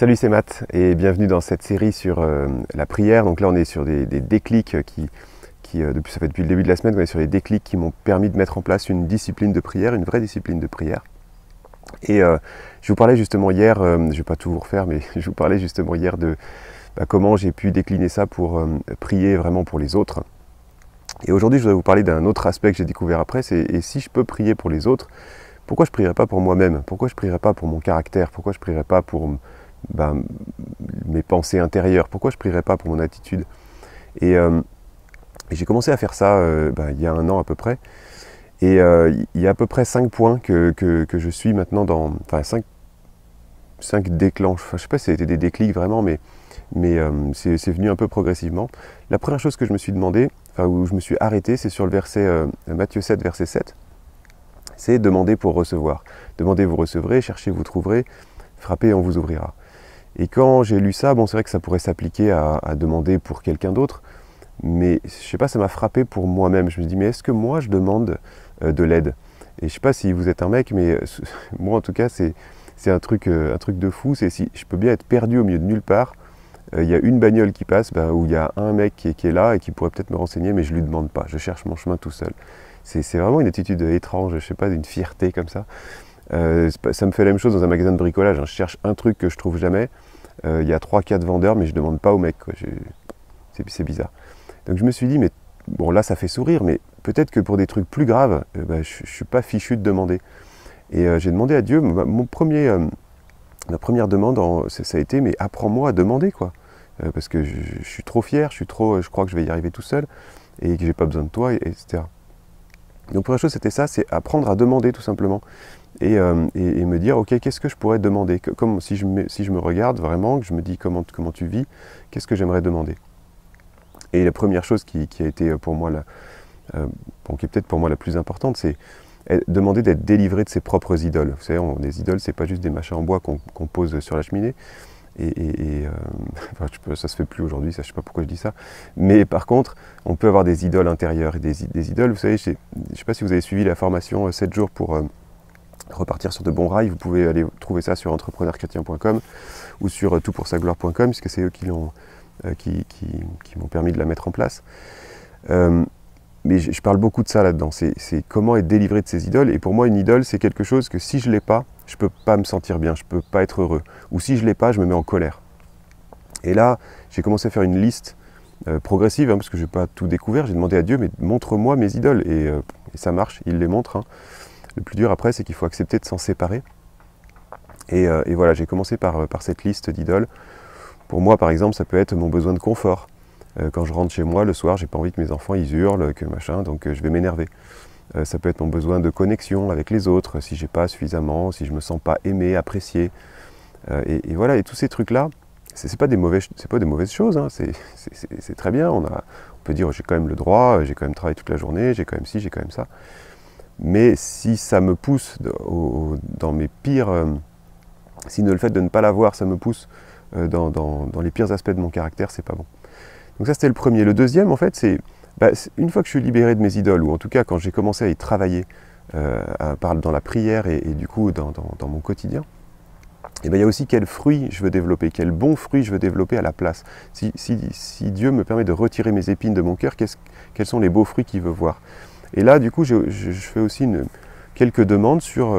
Salut, c'est Matt et bienvenue dans cette série sur la prière. Donc là on est sur des déclics ça fait depuis le début de la semaine qu'on est sur les déclics qui m'ont permis de mettre en place une discipline de prière, une vraie discipline de prière. Et je vous parlais justement hier, je ne vais pas tout vous refaire, mais je vous parlais justement hier de comment j'ai pu décliner ça pour prier vraiment pour les autres. Et aujourd'hui je voudrais vous parler d'un autre aspect que j'ai découvert après, c'est et si je peux prier pour les autres, pourquoi je ne prierais pas pour moi-même? Pourquoi je ne prierais pas pour mon caractère? Pourquoi je ne prierais pas pour mes pensées intérieures? Pourquoi je ne prierais pas pour mon attitude? Et j'ai commencé à faire ça il y a 1 an à peu près. Et il y a à peu près 5 points que je suis maintenant dans... Enfin, 5 déclenches. Enfin, je ne sais pas si ça a été des déclics vraiment, mais c'est venu un peu progressivement. La première chose que je me suis demandé, où je me suis arrêté, c'est sur le verset Matthieu 7, verset 7. C'est demander pour recevoir. Demandez, vous recevrez, cherchez, vous trouverez, frappez, on vous ouvrira. Et quand j'ai lu ça, bon, c'est vrai que ça pourrait s'appliquer à demander pour quelqu'un d'autre, mais je sais pas, ça m'a frappé pour moi-même. Je me dis, mais est-ce que moi je demande de l'aide? Et je sais pas si vous êtes un mec, mais moi en tout cas, c'est un truc de fou. C'est si je peux bien être perdu au milieu de nulle part, il y a une bagnole qui passe, où il y a un mec qui est là et qui pourrait peut-être me renseigner, mais je lui demande pas. Je cherche mon chemin tout seul. C'est vraiment une attitude étrange, je sais pas, d'une fierté comme ça. Ça me fait la même chose dans un magasin de bricolage, hein. Je cherche un truc que je trouve jamais. Il y a 3-4 vendeurs, mais je demande pas au mec, quoi. C'est bizarre. Donc je me suis dit, mais bon, là ça fait sourire, mais peut-être que pour des trucs plus graves, je ne suis pas fichu de demander. Et j'ai demandé à Dieu, ma première demande, ça a été, mais apprends-moi à demander, quoi. Parce que je suis trop fier, je crois que je vais y arriver tout seul, et que j'ai pas besoin de toi, etc. Donc première chose, c'était ça, c'est apprendre à demander tout simplement. Et me dire, ok, qu'est-ce que je pourrais demander? Comme si je me regarde vraiment, que je me dis comment tu vis, qu'est-ce que j'aimerais demander? Et la première chose qui a été pour moi, qui est peut-être pour moi la plus importante, c'est demander d'être délivré de ses propres idoles. Vous savez, des idoles, c'est pas juste des machins en bois qu'on pose sur la cheminée. Ça se fait plus aujourd'hui, ça, je sais pas pourquoi je dis ça. Mais par contre, on peut avoir des idoles intérieures. Et des idoles, vous savez, je sais pas si vous avez suivi la formation 7 jours pour repartir sur de bons rails. Vous pouvez aller trouver ça sur entrepreneurschrétien.com ou sur toutpoursagloire.com, puisque c'est eux qui m'ont permis de la mettre en place. Mais je parle beaucoup de ça là-dedans, c'est comment être délivré de ces idoles. Et pour moi, une idole, c'est quelque chose que si je ne l'ai pas, je ne peux pas me sentir bien, je ne peux pas être heureux. Ou si je ne l'ai pas, je me mets en colère. Et là, j'ai commencé à faire une liste progressive, parce que je n'ai pas tout découvert. J'ai demandé à Dieu, mais montre-moi mes idoles. Et ça marche, il les montre. Hein. Le plus dur après, c'est qu'il faut accepter de s'en séparer. Et voilà, j'ai commencé par cette liste d'idoles. Pour moi, par exemple, ça peut être mon besoin de confort. Quand je rentre chez moi le soir, j'ai pas envie que mes enfants ils hurlent, que machin, donc je vais m'énerver. Ça peut être mon besoin de connexion avec les autres, si j'ai pas suffisamment, si je me sens pas aimé, apprécié. Et voilà, et tous ces trucs-là, c'est pas des mauvaises choses, hein. C'est très bien. On peut dire j'ai quand même le droit, j'ai quand même travaillé toute la journée, j'ai quand même ci, j'ai quand même ça. Mais si ça me pousse dans mes pires, si le fait de ne pas l'avoir, ça me pousse dans les pires aspects de mon caractère, c'est pas bon. Donc ça c'était le premier. Le deuxième en fait c'est une fois que je suis libéré de mes idoles, ou en tout cas quand j'ai commencé à y travailler dans la prière et du coup dans mon quotidien, et il y a aussi quel fruit je veux développer, quel bon fruit je veux développer à la place. Si Dieu me permet de retirer mes épines de mon cœur, quels sont les beaux fruits qu'il veut voir. Et là du coup je fais aussi quelques demandes sur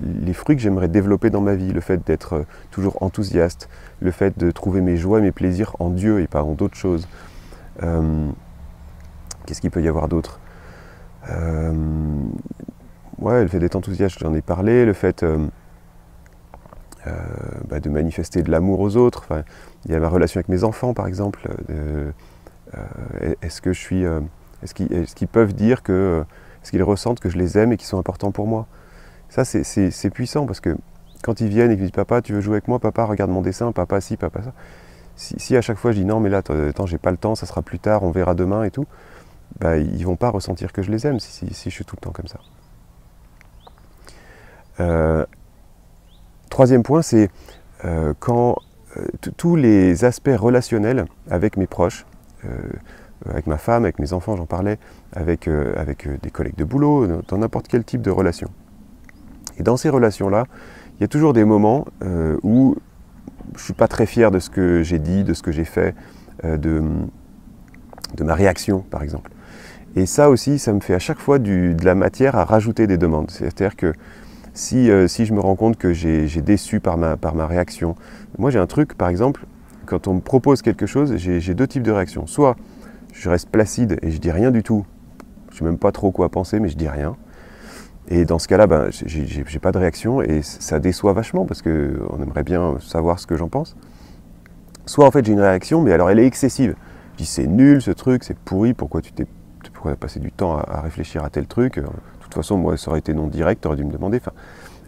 les fruits que j'aimerais développer dans ma vie, le fait d'être toujours enthousiaste, le fait de trouver mes joies et mes plaisirs en Dieu et pas en d'autres choses. Qu'est-ce qu'il peut y avoir d'autre? Le fait d'être enthousiaste, j'en ai parlé, le fait de manifester de l'amour aux autres. Enfin, il y a ma relation avec mes enfants par exemple. Est-ce qu'ils peuvent dire est-ce qu'ils ressentent que je les aime et qu'ils sont importants pour moi? Ça, c'est puissant parce que quand ils viennent et qu'ils disent « Papa, tu veux jouer avec moi? Papa, regarde mon dessin. Papa, ci, papa, ça. » Si à chaque fois je dis « Non, mais là, attends, j'ai pas le temps, ça sera plus tard, on verra demain et tout », ils vont pas ressentir que je les aime si je suis tout le temps comme ça. Troisième point, c'est quand tous les aspects relationnels avec mes proches, avec ma femme, avec mes enfants, j'en parlais, avec des collègues de boulot, dans n'importe quel type de relation. Et dans ces relations-là, il y a toujours des moments où je ne suis pas très fier de ce que j'ai dit, de ce que j'ai fait, de ma réaction par exemple. Et ça aussi, ça me fait à chaque fois de la matière à rajouter des demandes. C'est-à-dire que si je me rends compte que j'ai déçu par ma réaction, moi j'ai un truc par exemple, quand on me propose quelque chose, j'ai deux types de réactions. Soit je reste placide et je dis rien du tout, je ne sais même pas trop quoi penser, mais je dis rien. Et dans ce cas-là, ben, j'ai pas de réaction et ça déçoit vachement parce qu'on aimerait bien savoir ce que j'en pense. Soit en fait j'ai une réaction, mais alors elle est excessive. Je dis c'est nul ce truc, c'est pourri, pourquoi tu as passé du temps à réfléchir à tel truc. De toute façon, moi ça aurait été non direct, tu aurais dû me demander. Enfin,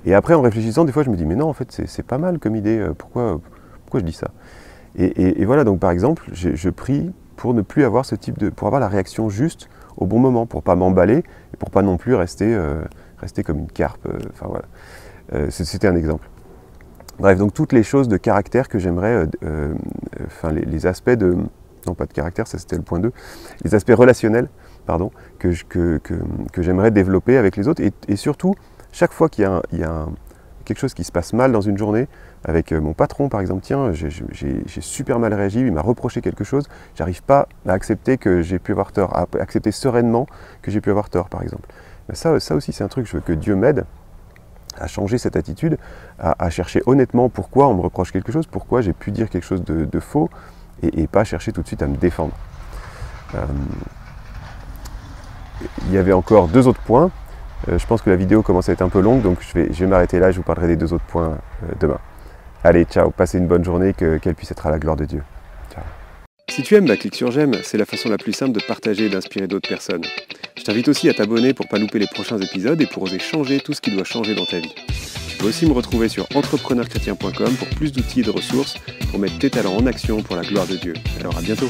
et après en réfléchissant, des fois je me dis mais non, en fait c'est pas mal comme idée, pourquoi je dis ça? Et voilà, donc par exemple, je prie pour ne plus avoir pour avoir la réaction juste au bon moment, pour pas m'emballer et pour pas non plus rester comme une carpe. Enfin voilà, c'était un exemple. Bref, donc toutes les choses de caractère que j'aimerais, les aspects de, non pas de caractère, ça c'était le point 2, les aspects relationnels, pardon, que j'aimerais développer avec les autres, et surtout, chaque fois qu'il y a quelque chose qui se passe mal dans une journée, avec mon patron par exemple, tiens, j'ai super mal réagi, il m'a reproché quelque chose, j'arrive pas à accepter que j'ai pu avoir tort, à accepter sereinement que j'ai pu avoir tort par exemple. Mais ça aussi c'est un truc, je veux que Dieu m'aide à changer cette attitude, à chercher honnêtement pourquoi on me reproche quelque chose, pourquoi j'ai pu dire quelque chose de faux, et pas chercher tout de suite à me défendre. Il y avait encore 2 autres points. Je pense que la vidéo commence à être un peu longue, donc je vais m'arrêter là, je vous parlerai des 2 autres points demain. Allez, ciao, passez une bonne journée, qu'elle puisse être à la gloire de Dieu. Ciao. Si tu aimes, clique sur j'aime, c'est la façon la plus simple de partager et d'inspirer d'autres personnes. Je t'invite aussi à t'abonner pour ne pas louper les prochains épisodes et pour oser changer tout ce qui doit changer dans ta vie. Tu peux aussi me retrouver sur entrepreneurchrétien.com pour plus d'outils et de ressources pour mettre tes talents en action pour la gloire de Dieu. Alors à bientôt.